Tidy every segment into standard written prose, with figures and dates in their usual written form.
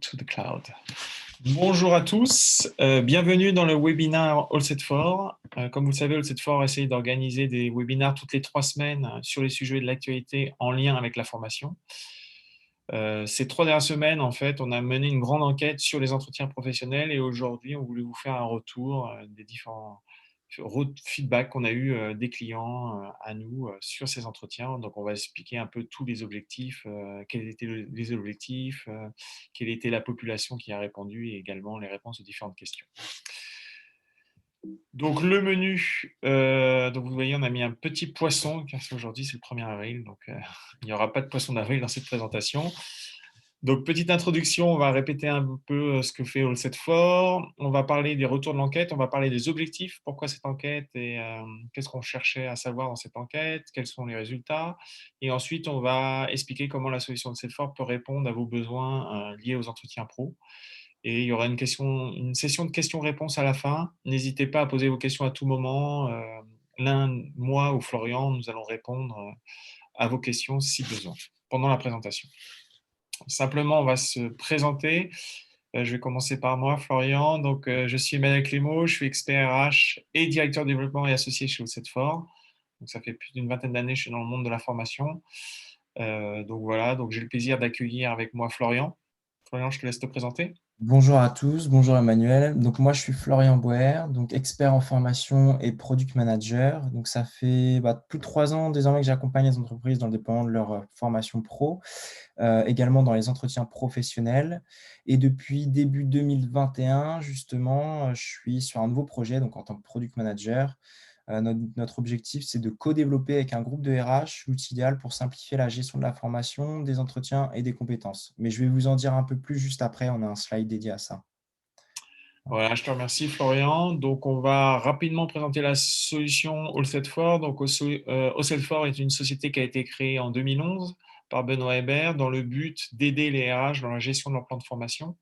to the cloud. Bonjour à tous, bienvenue dans le webinaire All Set For. Comme vous le savez, All Set For essaye d'organiser des webinaires toutes les 3 semaines sur les sujets de l'actualité en lien avec la formation. Ces 3 dernières semaines, en fait, on a mené une grande enquête sur les entretiens professionnels et aujourd'hui, on voulait vous faire un retour des différents feedbacks qu'on a eu des clients à nous sur ces entretiens. Donc, on va expliquer un peu tous les objectifs, quels étaient les objectifs, quelle était la population qui a répondu et également les réponses aux différentes questions. Donc, le menu, donc vous voyez, on a mis un petit poisson, car aujourd'hui, c'est le 1er avril, donc il n'y aura pas de poisson d'avril dans cette présentation. Donc, petite introduction, on va répéter un peu ce que fait All Set For. On va parler des retours de l'enquête, on va parler des objectifs, pourquoi cette enquête et qu'est-ce qu'on cherchait à savoir dans cette enquête, quels sont les résultats. Et ensuite, on va expliquer comment la solution de All Set For peut répondre à vos besoins liés aux entretiens pro. Et il y aura une session de questions-réponses à la fin. N'hésitez pas à poser vos questions à tout moment. Moi ou Florian, nous allons répondre à vos questions si besoin pendant la présentation. Simplement, on va se présenter. Je vais commencer par moi, Florian. Donc, je suis Emmanuel Clément, je suis expert RH et directeur développement et associé chez All Set For. Donc, ça fait plus d'une vingtaine d'années que je suis dans le monde de la formation. Donc, voilà, donc j'ai le plaisir d'accueillir avec moi Florian. Florian, je te laisse te présenter. Bonjour à tous, bonjour Emmanuel. Donc moi je suis Florian Boer, donc expert en formation et product manager. Donc ça fait plus de 3 ans désormais que j'accompagne les entreprises dans le déploiement de leur formation pro, également dans les entretiens professionnels. Et depuis début 2021, justement, je suis sur un nouveau projet, donc en tant que product manager. Notre objectif, c'est de co-développer avec un groupe de RH l'outil idéal pour simplifier la gestion de la formation, des entretiens et des compétences. Mais je vais vous en dire un peu plus juste après, on a un slide dédié à ça. Voilà, je te remercie Florian. Donc, on va rapidement présenter la solution All Set For. Donc, All Set For est une société qui a été créée en 2011 par Benoît Hébert dans le but d'aider les RH dans la gestion de leur plan de formation.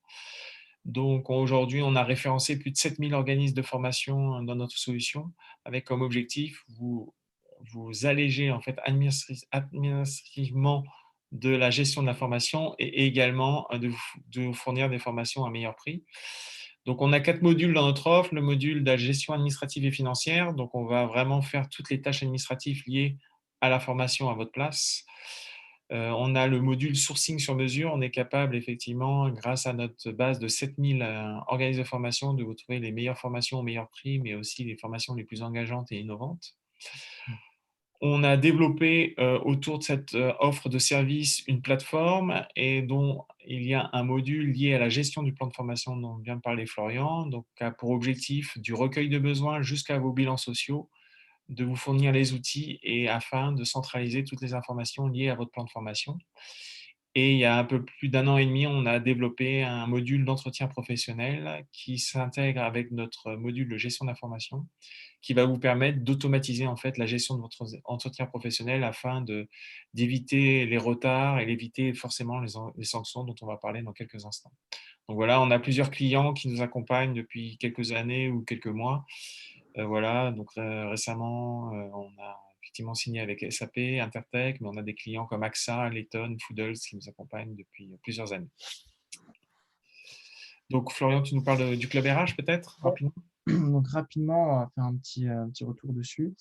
Donc, aujourd'hui, on a référencé plus de 7000 organismes de formation dans notre solution avec comme objectif vous alléger en fait administrativement de la gestion de la formation et également de vous fournir des formations à meilleur prix. Donc, on a 4 modules dans notre offre. Le module de la gestion administrative et financière. Donc, on va vraiment faire toutes les tâches administratives liées à la formation à votre place. On a le module sourcing sur mesure. On est capable, effectivement, grâce à notre base de 7000 organismes de formation, de vous trouver les meilleures formations au meilleur prix, mais aussi les formations les plus engageantes et innovantes. On a développé autour de cette offre de service une plateforme et dont il y a un module lié à la gestion du plan de formation dont vient de parler Florian, donc a pour objectif du recueil de besoins jusqu'à vos bilans sociaux, de vous fournir les outils et afin de centraliser toutes les informations liées à votre plan de formation. Et il y a un peu plus d'1 an et demi, on a développé un module d'entretien professionnel qui s'intègre avec notre module de gestion d'information, qui va vous permettre d'automatiser en fait la gestion de votre entretien professionnel afin d'éviter les retards et d'éviter forcément les sanctions dont on va parler dans quelques instants. Donc voilà, on a plusieurs clients qui nous accompagnent depuis quelques années ou quelques mois. Voilà, donc récemment, on a effectivement signé avec SAP, Intertech, mais on a des clients comme AXA, Layton, Foodles qui nous accompagnent depuis plusieurs années. Donc Florian, tu nous parles du club RH peut-être, rapidement? Donc rapidement, on va faire un petit retour dessus.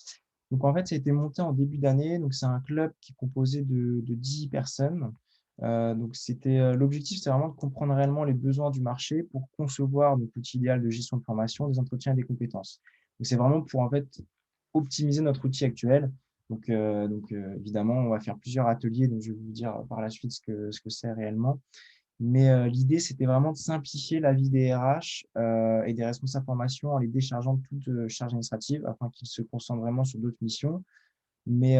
Donc en fait, ça a été monté en début d'année. Donc c'est un club qui est composé de 10 personnes. Donc l'objectif, c'était vraiment de comprendre réellement les besoins du marché pour concevoir l'outil idéal de gestion de formation, des entretiens et des compétences. Donc c'est vraiment pour en fait optimiser notre outil actuel. Donc, évidemment, on va faire plusieurs ateliers. Donc je vais vous dire par la suite ce que c'est réellement. Mais l'idée, c'était vraiment de simplifier la vie des RH et des responsables formation en les déchargeant de toute charge administrative afin qu'ils se concentrent vraiment sur d'autres missions. Mais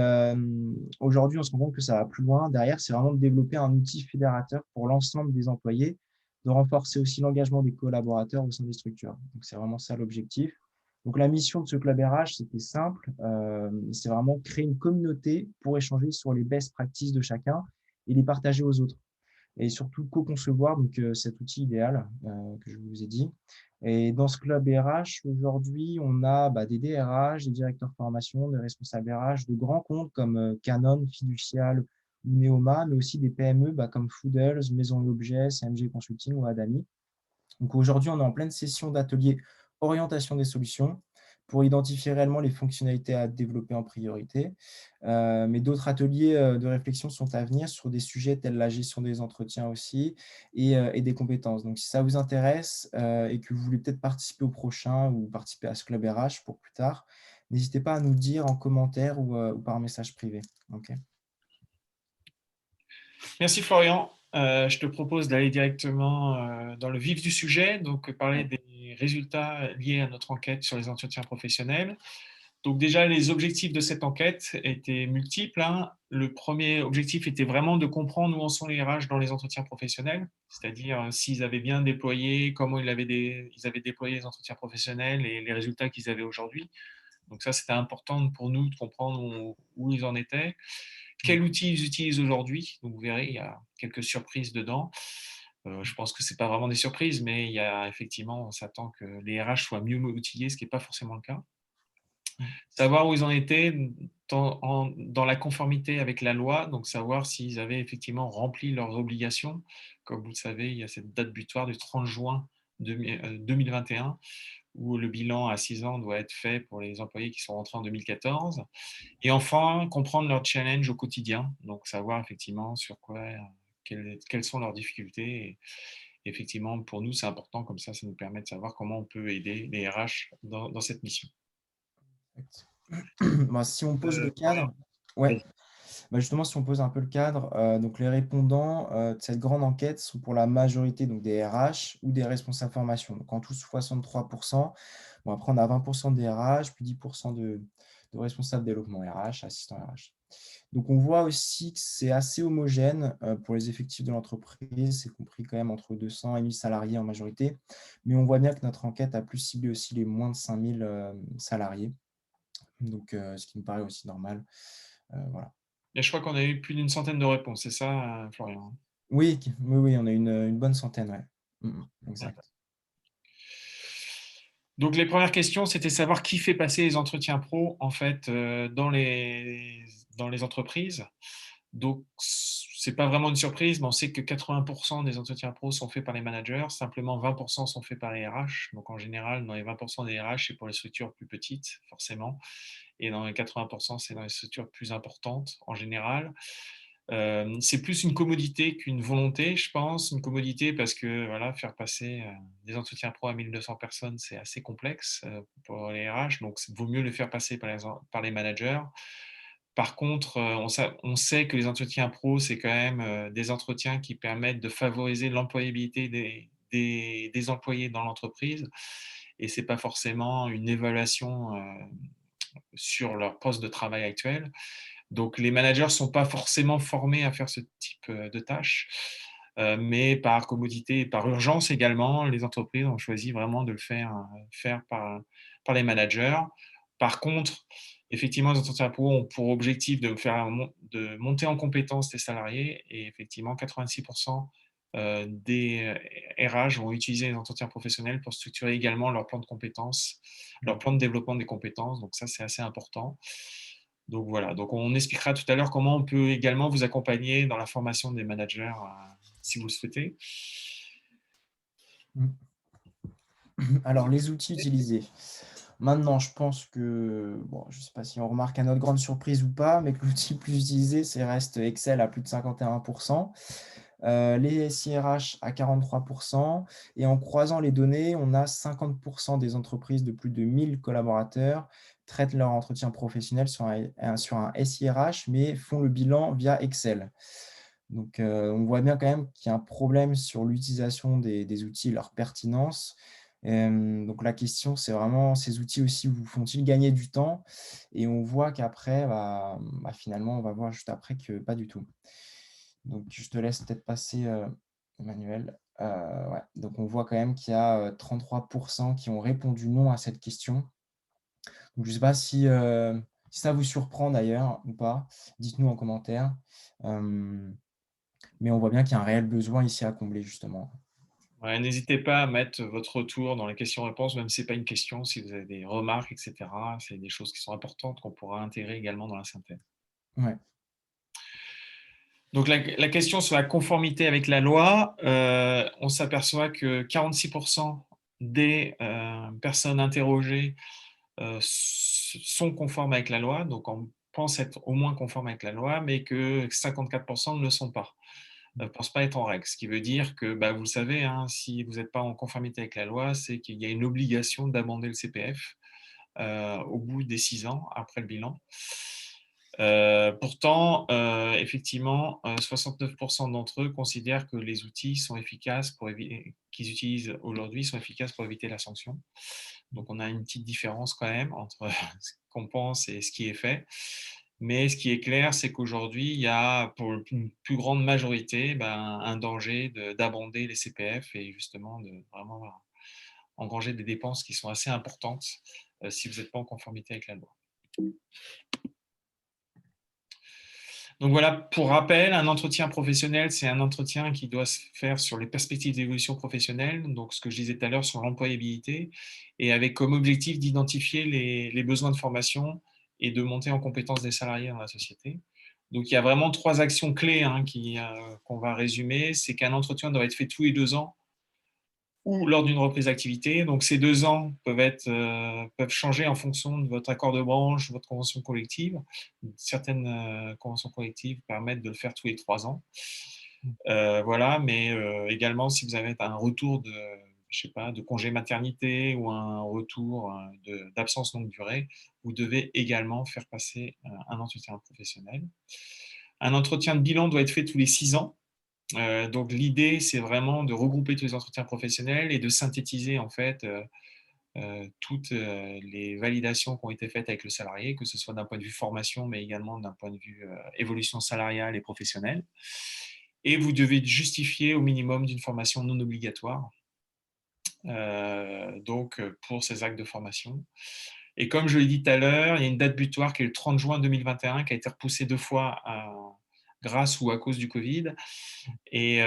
aujourd'hui, on se rend compte que ça va plus loin. Derrière, c'est vraiment de développer un outil fédérateur pour l'ensemble des employés, de renforcer aussi l'engagement des collaborateurs au sein des structures. Donc, c'est vraiment ça l'objectif. Donc, la mission de ce club RH, c'était simple. C'est vraiment créer une communauté pour échanger sur les best practices de chacun et les partager aux autres et surtout co-concevoir donc, cet outil idéal que je vous ai dit. Et dans ce club RH, aujourd'hui, on a des DRH, des directeurs de formation, des responsables RH de grands comptes comme Canon, Fiducial ou Neoma, mais aussi des PME comme Foodles, Maison et Objets, CMG Consulting ou Adami. Donc aujourd'hui, on est en pleine session d'atelier orientation des solutions pour identifier réellement les fonctionnalités à développer en priorité. Mais d'autres ateliers de réflexion sont à venir sur des sujets tels la gestion des entretiens aussi et des compétences. Donc si ça vous intéresse et que vous voulez peut-être participer au prochain ou participer à ce club RH pour plus tard, n'hésitez pas à nous le dire en commentaire ou par message privé. Ok. Merci Florian. Je te propose d'aller directement dans le vif du sujet, donc parler des résultats liés à notre enquête sur les entretiens professionnels. Donc déjà, les objectifs de cette enquête étaient multiples, hein. Le premier objectif était vraiment de comprendre où en sont les RH dans les entretiens professionnels, c'est-à-dire s'ils avaient bien déployé, comment ils avaient déployé les entretiens professionnels et les résultats qu'ils avaient aujourd'hui. Donc ça, c'était important pour nous de comprendre où ils en étaient. Quel outil ils utilisent aujourd'hui. Donc vous verrez, il y a quelques surprises dedans. Je pense que ce n'est pas vraiment des surprises, mais il y a effectivement, on s'attend que les RH soient mieux outillés, ce qui n'est pas forcément le cas. Savoir où ils en étaient dans la conformité avec la loi, donc savoir s'ils avaient effectivement rempli leurs obligations. Comme vous le savez, il y a cette date butoir du 30 juin 2021 où le bilan à 6 ans doit être fait pour les employés qui sont rentrés en 2014. Et enfin, comprendre leurs challenges au quotidien, donc savoir effectivement sur quoi, quelles sont leurs difficultés. Et effectivement, pour nous, c'est important, comme ça nous permet de savoir comment on peut aider les RH dans cette mission. Si on pose le Florian, cadre, ouais. vas-y. Justement, si on pose un peu le cadre, donc les répondants de cette grande enquête sont pour la majorité donc des RH ou des responsables formation. Donc en tout 63%. Bon, après, on a 20% des RH, puis 10% de responsables développement RH, assistants RH. Donc on voit aussi que c'est assez homogène pour les effectifs de l'entreprise, c'est compris quand même entre 200 et 1000 salariés en majorité. Mais on voit bien que notre enquête a plus ciblé aussi les moins de 5000 salariés. Donc ce qui me paraît aussi normal. Voilà. Et je crois qu'on a eu plus d'une centaine de réponses, c'est ça, Florian? Oui, oui, oui, on a une bonne centaine, ouais. Exact. Donc les premières questions, c'était savoir qui fait passer les entretiens pro en fait dans les entreprises. Donc c'est pas vraiment une surprise, mais on sait que 80% des entretiens pro sont faits par les managers, simplement 20% sont faits par les RH. Donc en général, dans les 20% des RH, c'est pour les structures plus petites, forcément, et dans les 80%, c'est dans les structures plus importantes en général. C'est plus une commodité qu'une volonté, je pense. Une commodité parce que voilà, faire passer des entretiens pro à 1200 personnes, c'est assez complexe pour les RH. Donc, il vaut mieux le faire passer par les managers. Par contre, on sait que les entretiens pro, c'est quand même des entretiens qui permettent de favoriser l'employabilité des employés dans l'entreprise. Et ce n'est pas forcément une évaluation sur leur poste de travail actuel. Donc, les managers ne sont pas forcément formés à faire ce type de tâches, mais par commodité et par urgence également, les entreprises ont choisi vraiment de le faire par les managers. Par contre, effectivement, les entretiens pro ont pour objectif de monter en compétence les salariés et effectivement, 86% des RH vont utiliser les entretiens professionnels pour structurer également leur plan de compétences, leur plan de développement des compétences. Donc ça, c'est assez important. Donc voilà, donc on expliquera tout à l'heure comment on peut également vous accompagner dans la formation des managers si vous le souhaitez. Mm. Alors, les outils utilisés. Maintenant, je pense que, bon, je ne sais pas si on remarque à notre grande surprise ou pas, mais que l'outil le plus utilisé, c'est reste Excel à plus de 51%, les SIRH à 43%, et en croisant les données, on a 50% des entreprises de plus de 1000 collaborateurs traitent leur entretien professionnel sur un SIRH, mais font le bilan via Excel. Donc, on voit bien quand même qu'il y a un problème sur l'utilisation des outils, leur pertinence. Donc, la question, c'est vraiment, ces outils aussi vous font-ils gagner du temps? Et on voit qu'après, finalement, on va voir juste après que pas du tout. Donc, je te laisse peut-être passer, Emmanuel. Ouais. Donc, on voit quand même qu'il y a 33% qui ont répondu non à cette question. Donc, je ne sais pas si ça vous surprend d'ailleurs ou pas. Dites-nous en commentaire. Mais on voit bien qu'il y a un réel besoin ici à combler, justement. Ouais, n'hésitez pas à mettre votre retour dans les questions-réponses, même si ce n'est pas une question, si vous avez des remarques, etc. C'est des choses qui sont importantes qu'on pourra intégrer également dans la synthèse. Ouais. Donc la question sur la conformité avec la loi, on s'aperçoit que 46% des personnes interrogées sont conformes avec la loi, donc on pense être au moins conformes avec la loi, mais que 54% ne le sont pas, ne pensent pas être en règle. Ce qui veut dire que, bah, vous le savez, hein, si vous n'êtes pas en conformité avec la loi, c'est qu'il y a une obligation d'amender le CPF au bout des 6 ans après le bilan. Pourtant, effectivement, 69% d'entre eux considèrent que les outils sont efficaces qu'ils utilisent aujourd'hui sont efficaces pour éviter la sanction. Donc, on a une petite différence quand même entre ce qu'on pense et ce qui est fait. Mais ce qui est clair, c'est qu'aujourd'hui, il y a pour une plus grande majorité un danger d'abonder les CPF et justement de vraiment engranger des dépenses qui sont assez importantes si vous n'êtes pas en conformité avec la loi. Donc voilà, pour rappel, un entretien professionnel, c'est un entretien qui doit se faire sur les perspectives d'évolution professionnelle, donc ce que je disais tout à l'heure sur l'employabilité, et avec comme objectif d'identifier les besoins de formation et de monter en compétence des salariés dans la société. Donc il y a vraiment 3 actions clés qu'on va résumer. C'est qu'un entretien doit être fait tous les 2 ans ou lors d'une reprise d'activité. Donc ces 2 ans peuvent changer en fonction de votre accord de branche, votre convention collective. Certaines conventions collectives permettent de le faire tous les 3 ans. Voilà, mais également si vous avez un retour je sais pas, de congé maternité ou un retour d'absence longue durée, vous devez également faire passer un entretien professionnel. Un entretien de bilan doit être fait tous les 6 ans. Donc l'idée, c'est vraiment de regrouper tous les entretiens professionnels et de synthétiser en fait toutes les validations qui ont été faites avec le salarié, que ce soit d'un point de vue formation, mais également d'un point de vue évolution salariale et professionnelle. Et vous devez justifier au minimum d'une formation non obligatoire pour ces actes de formation. Et comme je l'ai dit tout à l'heure, il y a une date butoir qui est le 30 juin 2021, qui a été repoussée 2 fois grâce ou à cause du Covid. Et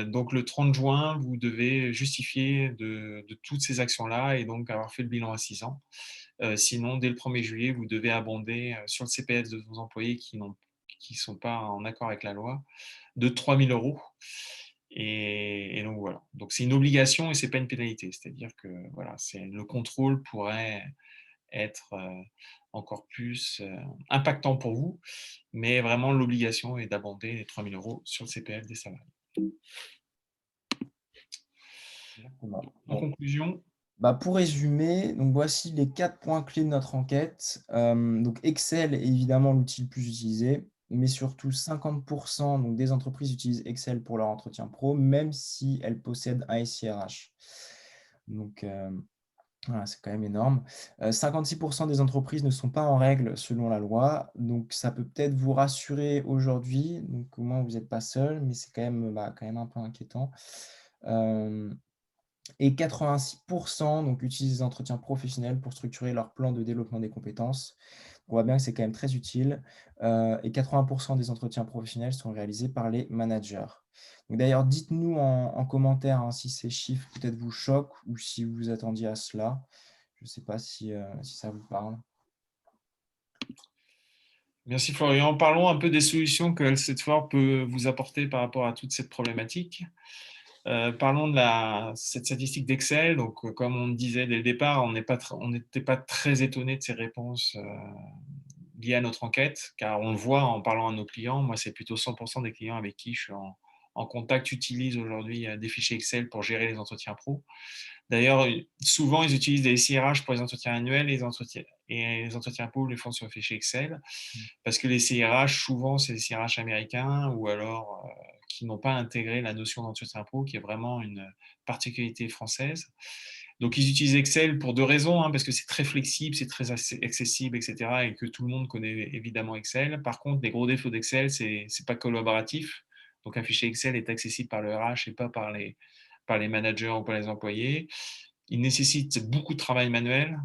donc le 30 juin, vous devez justifier de toutes ces actions-là et donc avoir fait le bilan à 6 ans. Sinon, dès le 1er juillet, vous devez abonder sur le CPF de vos employés qui ne sont pas en accord avec la loi de 3 000 euros. Et donc voilà. Donc c'est une obligation et ce n'est pas une pénalité. C'est-à-dire que voilà, le contrôle pourrait être encore plus impactant pour vous, mais vraiment l'obligation est d'abonder les 3 000 euros sur le CPF des salariés. Exactement. En Bon. conclusion, Bah, pour résumer, donc voici les 4 points clés de notre enquête. Donc Excel est évidemment l'outil le plus utilisé, mais surtout 50% donc des entreprises utilisent Excel pour leur entretien pro, même si elles possèdent un SIRH. Donc voilà, c'est quand même énorme. 56% des entreprises ne sont pas en règle selon la loi, donc ça peut peut-être vous rassurer aujourd'hui, donc au moins vous n'êtes pas seul, mais c'est quand même un peu inquiétant. Et 86% donc utilisent les entretiens professionnels pour structurer leur plan de développement des compétences. On voit bien que c'est quand même très utile. Et 80% des entretiens professionnels sont réalisés par les managers. Donc d'ailleurs, dites-nous en commentaire hein, si ces chiffres peut-être vous choquent ou si vous vous attendiez à cela. Je ne sais pas si ça vous parle. merci Florian. Parlons un peu des solutions que L7for peut vous apporter par rapport à toute cette problématique. Parlons de cette statistique d'Excel. Donc, comme on disait dès le départ, on n'était pas très étonné de ces réponses liées à notre enquête, car on le voit en parlant à nos clients. Moi, c'est plutôt 100% des clients avec qui je suis en contact utilisent aujourd'hui des fichiers Excel pour gérer les entretiens pro. D'ailleurs, souvent, ils utilisent des CRH pour les entretiens annuels et les entretiens pro les font sur le fichier Excel, parce que les CRH, souvent, c'est des CRH américains ou alors qui n'ont pas intégré la notion d'entretien pro, qui est vraiment une particularité française. Donc, ils utilisent Excel pour 2 raisons, hein, parce que c'est très flexible, c'est très accessible, etc., et que tout le monde connaît évidemment Excel. Par contre, les gros défauts d'Excel, c'est pas collaboratif. Donc, un fichier Excel est accessible par le RH et pas par les managers ou par les employés. Il nécessite beaucoup de travail manuel,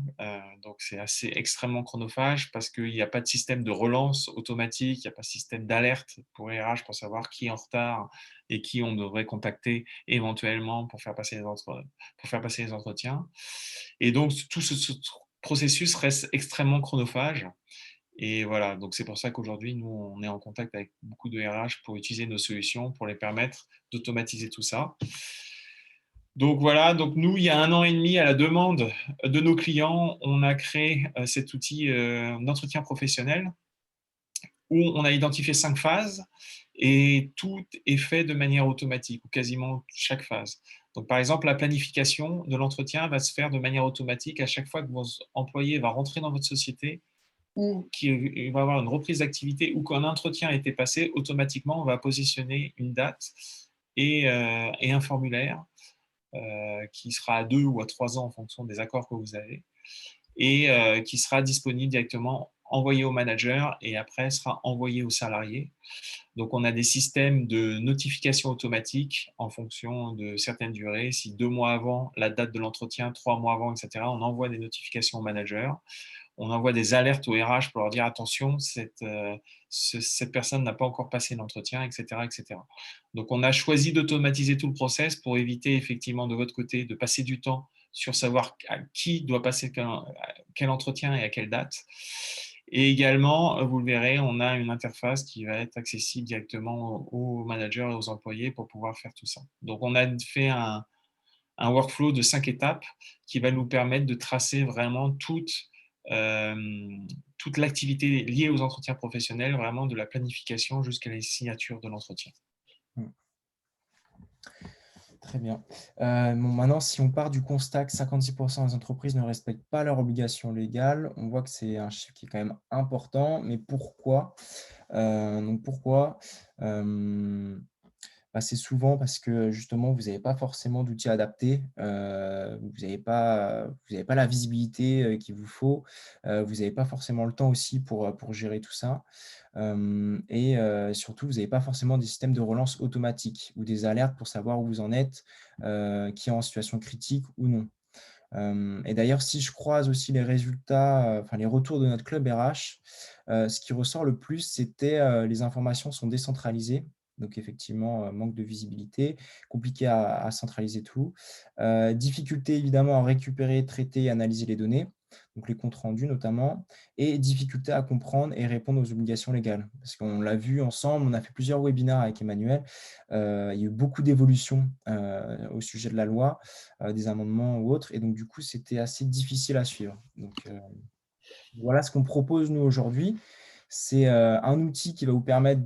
donc c'est extrêmement chronophage parce qu'il n'y a pas de système de relance automatique, il n'y a pas de système d'alerte pour les RH pour savoir qui est en retard et qui on devrait contacter éventuellement pour faire passer les entretiens. Et donc tout ce processus reste extrêmement chronophage. Et voilà, donc c'est pour ça qu'aujourd'hui, nous, on est en contact avec beaucoup de RH pour utiliser nos solutions, pour les permettre d'automatiser tout ça. Donc voilà, donc nous, il y a 1 an et demi, à la demande de nos clients, on a créé cet outil d'entretien professionnel où on a identifié 5 phases et tout est fait de manière automatique, ou quasiment chaque phase. Donc, par exemple, la planification de l'entretien va se faire de manière automatique à chaque fois que votre employé va rentrer dans votre société ou qu'il va avoir une reprise d'activité ou qu'un entretien a été passé, automatiquement, on va positionner une date et un formulaire qui sera à 2 ou à 3 ans en fonction des accords que vous avez et qui sera disponible directement, envoyé au manager et après sera envoyé aux salariés. Donc, on a des systèmes de notification automatique en fonction de certaines durées. Si 2 mois avant la date de l'entretien, 3 mois avant, etc., on envoie des notifications au manager. On envoie des alertes au RH pour leur dire attention, cette personne n'a pas encore passé l'entretien, etc., etc. Donc, on a choisi d'automatiser tout le process pour éviter effectivement de votre côté de passer du temps sur savoir à qui doit passer quel entretien et à quelle date. Et également, vous le verrez, on a une interface qui va être accessible directement aux managers et aux employés pour pouvoir faire tout ça. Donc, on a fait un workflow de 5 étapes qui va nous permettre de tracer vraiment toute l'activité liée aux entretiens professionnels, vraiment de la planification jusqu'à la signature de l'entretien. Mmh. Très bien. Bon, maintenant, si on part du constat que 56% des entreprises ne respectent pas leurs obligations légales, on voit que c'est un chiffre qui est quand même important. Mais pourquoi? Donc pourquoi? Bah, c'est souvent parce que justement, vous n'avez pas forcément d'outils adaptés, vous avez pas la visibilité, qu'il vous faut, vous n'avez pas forcément le temps aussi pour gérer tout ça. Et surtout, vous n'avez pas forcément des systèmes de relance automatiques ou des alertes pour savoir où vous en êtes, qui est en situation critique ou non. Et d'ailleurs, si je croise aussi les résultats, enfin les retours de notre club RH, ce qui ressort le plus, c'était, les informations sont décentralisées. Donc effectivement, manque de visibilité, compliqué à centraliser tout. Difficulté évidemment à récupérer, traiter et analyser les données, donc les comptes rendus notamment, et difficulté à comprendre et répondre aux obligations légales. Parce qu'on l'a vu ensemble, on a fait plusieurs webinaires avec Emmanuel, il y a eu beaucoup d'évolutions, au sujet de la loi, des amendements ou autres. Et donc, du coup, c'était assez difficile à suivre. Donc, voilà ce qu'on propose, nous, aujourd'hui. C'est un outil qui va vous permettre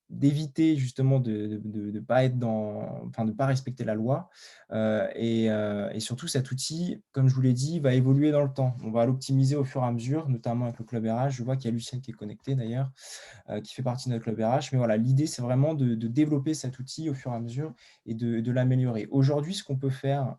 d'éviter justement de pas être enfin, de pas respecter la loi. Et surtout, cet outil, comme je vous l'ai dit, va évoluer dans le temps. On va l'optimiser au fur et à mesure, notamment avec le club RH. Je vois qu'il y a Lucien qui est connecté d'ailleurs, qui fait partie de notre club RH. Mais voilà, l'idée, c'est vraiment de développer cet outil au fur et à mesure et de l'améliorer. Aujourd'hui, ce qu'on peut faire,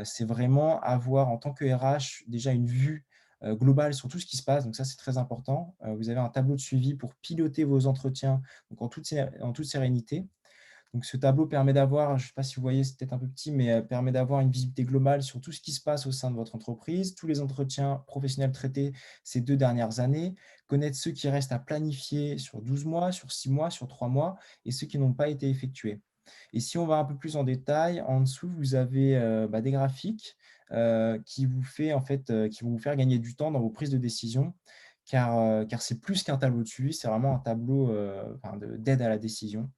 c'est vraiment avoir en tant que RH déjà une vue globale sur tout ce qui se passe. Donc ça, c'est très important. Vous avez un tableau de suivi pour piloter vos entretiens donc en toute sérénité. Donc ce tableau permet d'avoir, je ne sais pas si vous voyez, c'est peut-être un peu petit, mais permet d'avoir une visibilité globale sur tout ce qui se passe au sein de votre entreprise, tous les entretiens professionnels traités ces 2 dernières années, connaître ceux qui restent à planifier sur 12 mois, sur 6 mois, sur 3 mois et ceux qui n'ont pas été effectués. Et si on va un peu plus en détail, en dessous, vous avez des graphiques qui vont vous faire gagner du temps dans vos prises de décision, car c'est plus qu'un tableau de suivi, c'est vraiment un tableau enfin, d'aide à la décision.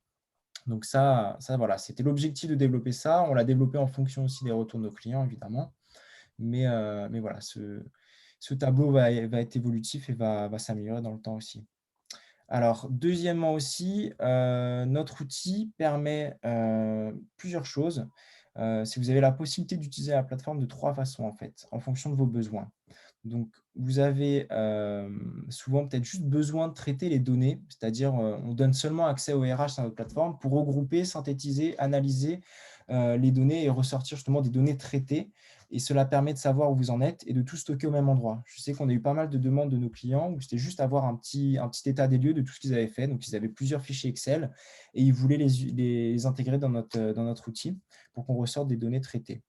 Donc ça voilà, c'était l'objectif de développer ça. On l'a développé en fonction aussi des retours de nos clients, évidemment. Mais voilà, ce tableau va être évolutif et va s'améliorer dans le temps aussi. Alors, deuxièmement aussi, notre outil permet, plusieurs choses. Si vous avez la possibilité d'utiliser la plateforme de 3 façons, en fait, en fonction de vos besoins. Donc, vous avez, souvent peut-être juste besoin de traiter les données, c'est-à-dire, on donne seulement accès au RH sur notre plateforme pour regrouper, synthétiser, analyser, les données et ressortir justement des données traitées et cela permet de savoir où vous en êtes et de tout stocker au même endroit. Je sais qu'on a eu pas mal de demandes de nos clients où c'était juste avoir un petit état des lieux de tout ce qu'ils avaient fait. Donc, ils avaient plusieurs fichiers Excel et ils voulaient les intégrer dans notre outil pour qu'on ressorte des données traitées.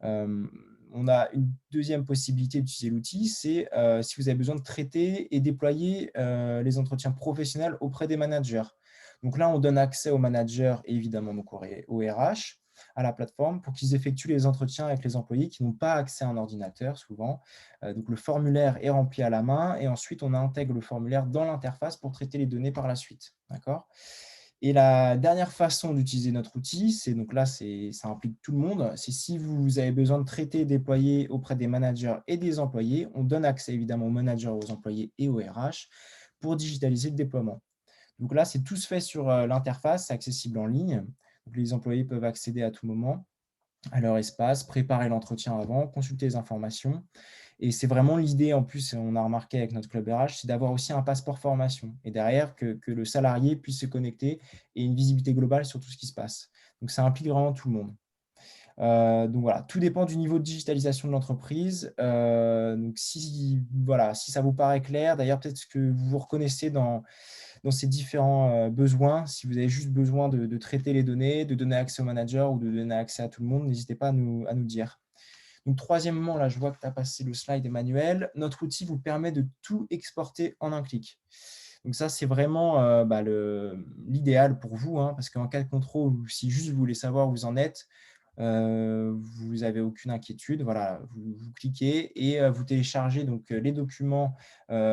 On a une deuxième possibilité d'utiliser l'outil, c'est si vous avez besoin de traiter et déployer les entretiens professionnels auprès des managers. Donc là, on donne accès aux managers et évidemment donc au RH. à la plateforme pour qu'ils effectuent les entretiens avec les employés qui n'ont pas accès à un ordinateur souvent. Donc le formulaire est rempli à la main et ensuite on intègre le formulaire dans l'interface pour traiter les données par la suite. D'accord ? Et la dernière façon d'utiliser notre outil, c'est donc là, ça implique tout le monde. C'est si vous avez besoin de traiter et déployer auprès des managers et des employés, on donne accès évidemment aux managers, aux employés et aux RH pour digitaliser le déploiement. Donc là, c'est tout se fait sur l'interface, c'est accessible en ligne. Donc les employés peuvent accéder à tout moment à leur espace, préparer l'entretien avant, consulter les informations. Et c'est vraiment l'idée, en plus, on a remarqué avec notre club RH, c'est d'avoir aussi un passeport formation. Et derrière, que le salarié puisse se connecter et une visibilité globale sur tout ce qui se passe. Donc, ça implique vraiment tout le monde. Donc voilà, tout dépend du niveau de digitalisation de l'entreprise. Donc si, voilà, si ça vous paraît clair, d'ailleurs, peut-être que vous vous reconnaissez dans ces différents besoins. Si vous avez juste besoin de traiter les données, de donner accès au manager ou de donner accès à tout le monde, n'hésitez pas à nous dire. Donc, troisièmement, là, je vois que tu as passé le slide, Emmanuel. Notre outil vous permet de tout exporter en un clic. Donc, ça, c'est vraiment l'idéal pour vous, hein, parce qu'en cas de contrôle, si juste vous voulez savoir où vous en êtes, vous n'avez aucune inquiétude. Voilà, vous cliquez et vous téléchargez donc, les documents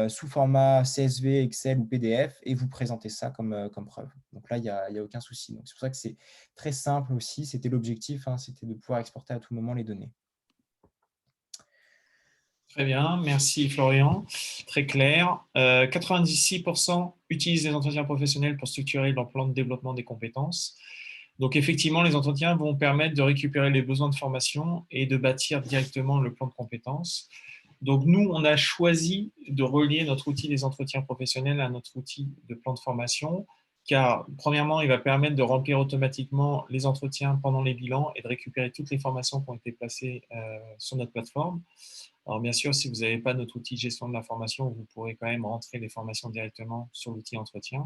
sous format CSV, Excel ou PDF et vous présentez ça comme preuve. Donc là, il n'y a aucun souci. Donc, c'est pour ça que c'est très simple aussi. C'était l'objectif, hein, c'était de pouvoir exporter à tout moment les données. Très bien, merci Florian. Très clair. 96% utilisent les entretiens professionnels pour structurer leur plan de développement des compétences. Donc effectivement, les entretiens vont permettre de récupérer les besoins de formation et de bâtir directement le plan de compétences. Donc nous, on a choisi de relier notre outil des entretiens professionnels à notre outil de plan de formation, car premièrement, il va permettre de remplir automatiquement les entretiens pendant les bilans et de récupérer toutes les formations qui ont été placées sur notre plateforme. Alors bien sûr, si vous n'avez pas notre outil de gestion de l'information, vous pourrez quand même rentrer les formations directement sur l'outil entretien.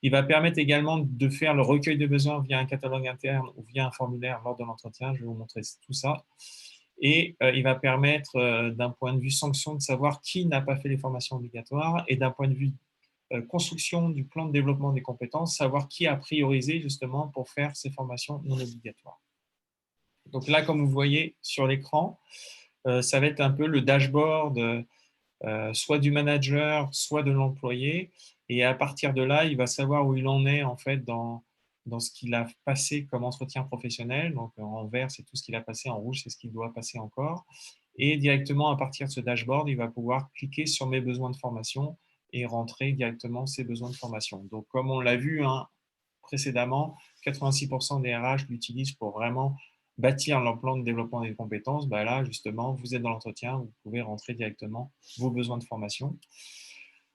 Il va permettre également de faire le recueil de besoins via un catalogue interne ou via un formulaire lors de l'entretien. Je vais vous montrer tout ça. Et il va permettre, d'un point de vue sanction, de savoir qui n'a pas fait les formations obligatoires et d'un point de vue construction du plan de développement des compétences, savoir qui a priorisé justement pour faire ces formations non obligatoires. Donc là, comme vous voyez sur l'écran, ça va être un peu le dashboard soit du manager, soit de l'employé. Et à partir de là, il va savoir où il en est en fait dans ce qu'il a passé comme entretien professionnel. Donc en vert, c'est tout ce qu'il a passé, en rouge, c'est ce qu'il doit passer encore. Et directement à partir de ce dashboard, il va pouvoir cliquer sur mes besoins de formation et rentrer directement ses besoins de formation. Donc comme on l'a vu précédemment, 86% des RH l'utilisent pour vraiment bâtir leur plan de développement des compétences. Bah là, justement, vous êtes dans l'entretien, vous pouvez rentrer directement vos besoins de formation.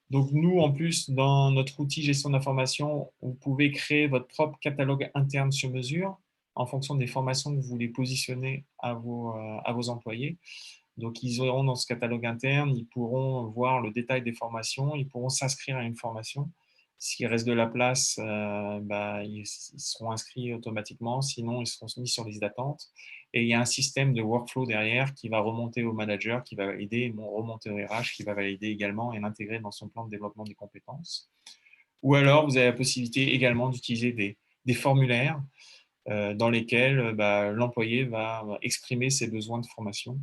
Donc nous, en plus, dans notre outil gestion d'information, vous pouvez créer votre propre catalogue interne sur mesure en fonction des formations que vous voulez positionner à vos employés. Donc, ils auront dans ce catalogue interne, ils pourront voir le détail des formations, ils pourront s'inscrire à une formation. S'il reste de la place, ils seront inscrits automatiquement. Sinon, ils seront mis sur liste d'attente. Et il y a un système de workflow derrière qui va remonter au manager, qui va valider, remonter au RH, qui va valider également et l'intégrer dans son plan de développement des compétences. Ou alors, vous avez la possibilité également d'utiliser des formulaires dans lesquels l'employé va exprimer ses besoins de formation.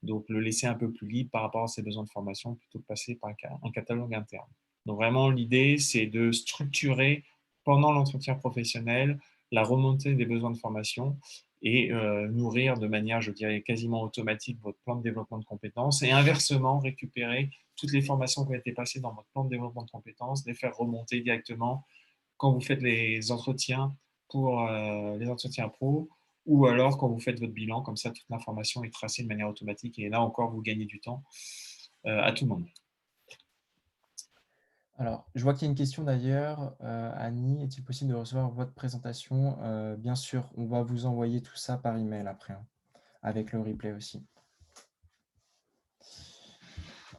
Donc, le laisser un peu plus libre par rapport à ses besoins de formation plutôt que passer par un catalogue interne. Donc, vraiment, l'idée, c'est de structurer pendant l'entretien professionnel la remontée des besoins de formation et nourrir de manière, je dirais, quasiment automatique votre plan de développement de compétences et inversement récupérer toutes les formations qui ont été passées dans votre plan de développement de compétences, les faire remonter directement quand vous faites les entretiens pour les entretiens pro ou alors quand vous faites votre bilan, comme ça toute l'information est tracée de manière automatique et là encore vous gagnez du temps à tout moment. Alors, je vois qu'il y a une question d'ailleurs, Annie, est-il possible de recevoir votre présentation? Bien sûr, on va vous envoyer tout ça par email après, hein, avec le replay aussi.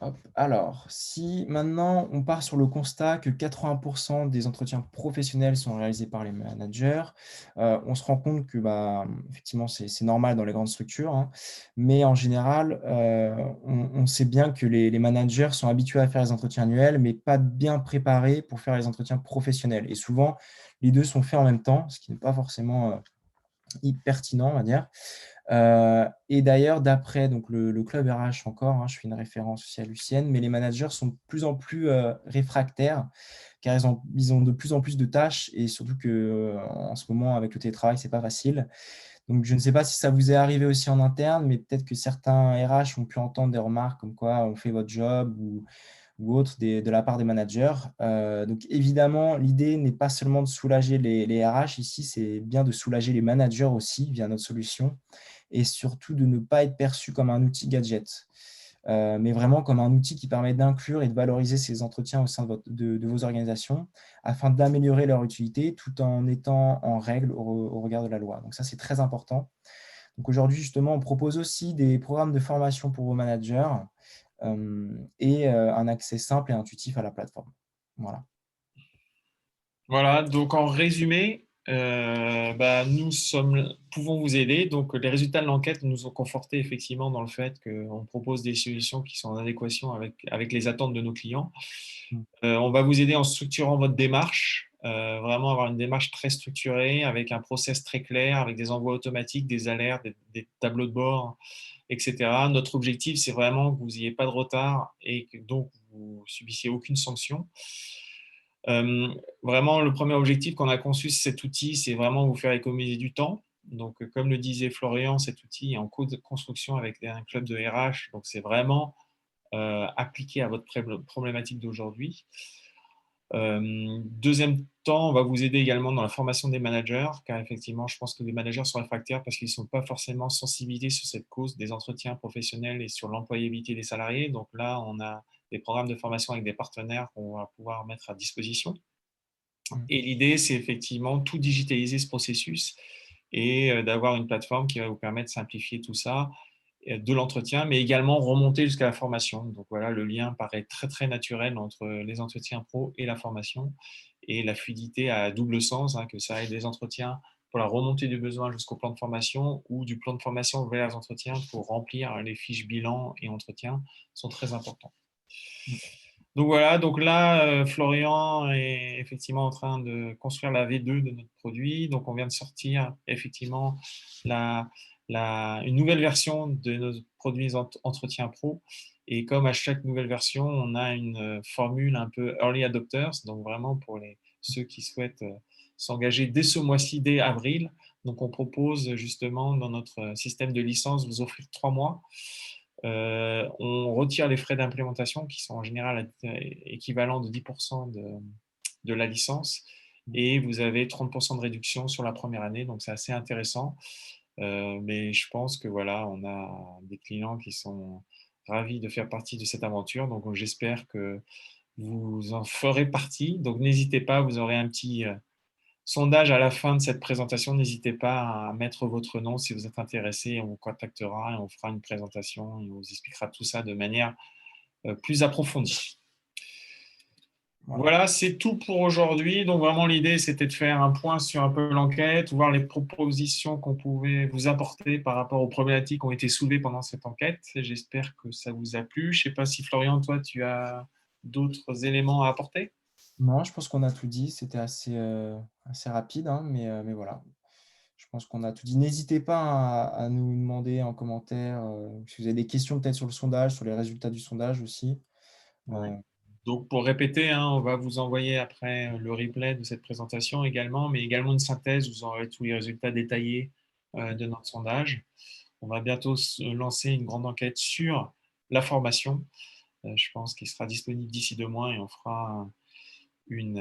Hop. Alors, si maintenant on part sur le constat que 80% des entretiens professionnels sont réalisés par les managers, on se rend compte que effectivement, c'est normal dans les grandes structures, hein, mais en général, on sait bien que les managers sont habitués à faire les entretiens annuels, mais pas bien préparés pour faire les entretiens professionnels. Et souvent, les deux sont faits en même temps, ce qui n'est pas forcément pertinent, on va dire. Et d'ailleurs, d'après donc le club RH encore, hein, je fais une référence aussi à Lucienne, mais les managers sont de plus en plus réfractaires, car ils ont de plus en plus de tâches et surtout que en ce moment, avec le télétravail, c'est pas facile. Donc, je ne sais pas si ça vous est arrivé aussi en interne, mais peut-être que certains RH ont pu entendre des remarques comme quoi on fait votre job ou autre de la part des managers. Donc, évidemment, l'idée n'est pas seulement de soulager les RH ici, c'est bien de soulager les managers aussi via notre solution et surtout de ne pas être perçu comme un outil gadget, mais vraiment comme un outil qui permet d'inclure et de valoriser ces entretiens au sein de vos organisations afin d'améliorer leur utilité tout en étant en règle au regard de la loi. Donc ça, c'est très important. Donc aujourd'hui, justement, on propose aussi des programmes de formation pour vos managers et un accès simple et intuitif à la plateforme. Voilà. Voilà, donc en résumé, pouvons vous aider. Donc les résultats de l'enquête nous ont conforté effectivement dans le fait qu'on propose des solutions qui sont en adéquation avec les attentes de nos clients. Mm. On va vous aider en structurant votre démarche, vraiment avoir une démarche très structurée, avec un process très clair, avec des envois automatiques, des alertes, des tableaux de bord, etc. Notre objectif, c'est vraiment que vous n'ayez pas de retard et que donc vous subissiez aucune sanction. Vraiment, le premier objectif qu'on a conçu cet outil, c'est vraiment vous faire économiser du temps. Donc, comme le disait Florian, cet outil est en cours de construction avec un club de RH. Donc, c'est vraiment appliqué à votre problématique d'aujourd'hui. Deuxième temps, on va vous aider également dans la formation des managers, car effectivement, je pense que les managers sont réfractaires parce qu'ils ne sont pas forcément sensibilisés sur cette cause des entretiens professionnels et sur l'employabilité des salariés. Donc là, on a des programmes de formation avec des partenaires qu'on va pouvoir mettre à disposition. Mm. Et l'idée, c'est effectivement tout digitaliser ce processus et d'avoir une plateforme qui va vous permettre de simplifier tout ça, de l'entretien, mais également remonter jusqu'à la formation. Donc voilà, le lien paraît très très naturel entre les entretiens pro et la formation, et la fluidité à double sens, hein, que ça aille des entretiens pour la remontée du besoin jusqu'au plan de formation ou du plan de formation vers les entretiens pour remplir les fiches bilan et entretien sont très importants. Mm. Donc voilà, donc là, Florian est effectivement en train de construire la V2 de notre produit. Donc on vient de sortir effectivement la, une nouvelle version de nos produits Entretien Pro. Et comme à chaque nouvelle version, on a une formule un peu early adopters, donc vraiment pour ceux qui souhaitent s'engager dès ce mois-ci, dès avril. Donc on propose justement dans notre système de licence vous offrir 3 mois. On retire les frais d'implémentation qui sont en général équivalents de 10% de la licence, et vous avez 30% de réduction sur la première année, donc c'est assez intéressant. Mais je pense que voilà, on a des clients qui sont ravis de faire partie de cette aventure, donc j'espère que vous en ferez partie. Donc n'hésitez pas, vous aurez un petit sondage à la fin de cette présentation. N'hésitez pas à mettre votre nom si vous êtes intéressé. On vous contactera et on fera une présentation et on vous expliquera tout ça de manière plus approfondie. Voilà. Voilà, c'est tout pour aujourd'hui. Donc vraiment, l'idée, c'était de faire un point sur un peu l'enquête, voir les propositions qu'on pouvait vous apporter par rapport aux problématiques qui ont été soulevées pendant cette enquête. J'espère que ça vous a plu. Je ne sais pas si Florian, toi, tu as d'autres éléments à apporter. Non, je pense qu'on a tout dit. C'était assez rapide, hein, mais voilà. Je pense qu'on a tout dit. N'hésitez pas à nous demander en commentaire si vous avez des questions peut-être sur le sondage, sur les résultats du sondage aussi. Ouais. Euh, Donc, pour répéter, hein, on va vous envoyer après le replay de cette présentation également, mais également une synthèse. Vous aurez tous les résultats détaillés de notre sondage. On va bientôt lancer une grande enquête sur la formation. Je pense qu'il sera disponible d'ici 2 mois et on fera une,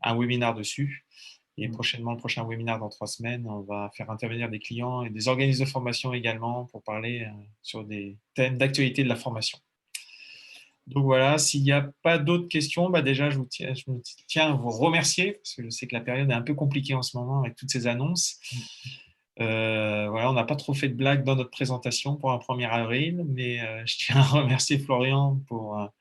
un webinaire dessus. Et prochainement, le prochain webinaire dans 3 semaines, on va faire intervenir des clients et des organismes de formation également pour parler sur des thèmes d'actualité de la formation. Donc voilà, s'il n'y a pas d'autres questions, déjà je me tiens à vous remercier, parce que je sais que la période est un peu compliquée en ce moment avec toutes ces annonces. Voilà, on n'a pas trop fait de blagues dans notre présentation pour un 1er avril, mais je tiens à remercier Florian bah,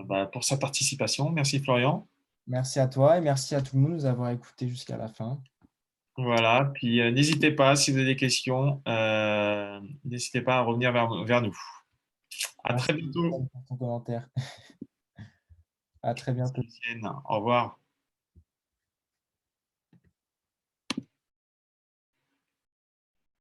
merci. pour sa participation. Merci Florian. Merci à toi et merci à tout le monde de nous avoir écoutés jusqu'à la fin. Voilà, puis n'hésitez pas, si vous avez des questions, n'hésitez pas à revenir vers nous. À Merci très bientôt. pour ton commentaire. À très bientôt. Au revoir.